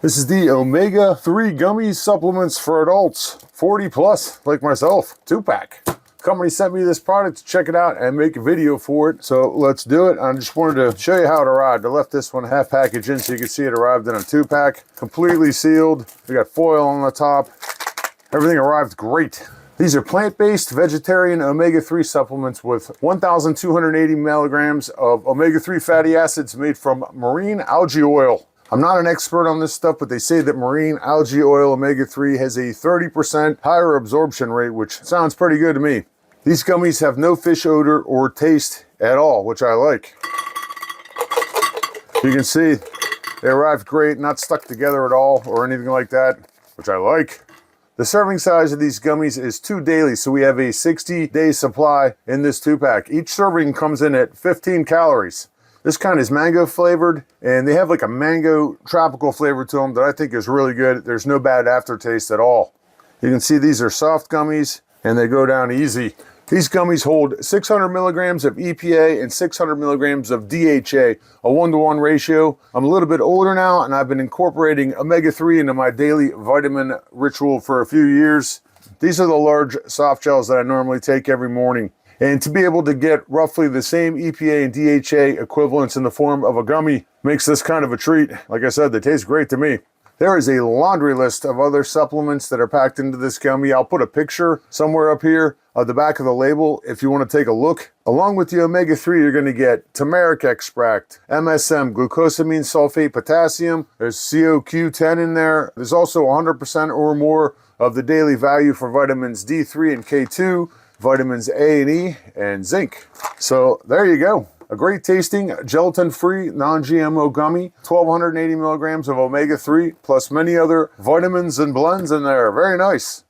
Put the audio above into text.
This is the omega-3 gummy supplements for adults, 40 plus, like myself, 2-pack. Company sent me this product to check it out and make a video for it, so let's do it. I just wanted to show you how it arrived. I left this one half package in so you can see it arrived in a 2-pack, completely sealed. We got foil on the top. Everything arrived great. These are plant-based vegetarian omega-3 supplements with 1,280 milligrams of omega-3 fatty acids made from marine algae oil. I'm not an expert on this stuff, but they say that marine algae oil omega-3 has a 30% higher absorption rate, which sounds pretty good to me. These gummies have no fish odor or taste at all, which I like. You can see they arrived great, not stuck together at all or anything like that, which I like. The serving size of these gummies is 2 daily, so we have a 60-day supply in this 2-pack. Each serving comes in at 15 calories. This kind is mango flavored, and they have like a mango tropical flavor to them that I think is really good. There's no bad aftertaste at all. You can see these are soft gummies, and they go down easy. These gummies hold 600 milligrams of EPA and 600 milligrams of DHA, a 1-to-1 ratio. I'm a little bit older now, and I've been incorporating omega-3 into my daily vitamin ritual for a few years. These are the large soft gels that I normally take every morning. And to be able to get roughly the same EPA and DHA equivalents in the form of a gummy makes this kind of a treat. Like I said, they taste great to me. There is a laundry list of other supplements that are packed into this gummy. I'll put a picture somewhere up here of the back of the label if you want to take a look. Along with the omega-3, you're going to get turmeric extract, MSM, glucosamine sulfate potassium. There's CoQ10 in there. There's also 100% or more of the daily value for vitamins D3 and K2, vitamins A and E, and zinc. So there you go. A great tasting, gelatin-free, non-GMO gummy, 1,280 milligrams of omega-3, plus many other vitamins and blends in there. Very nice.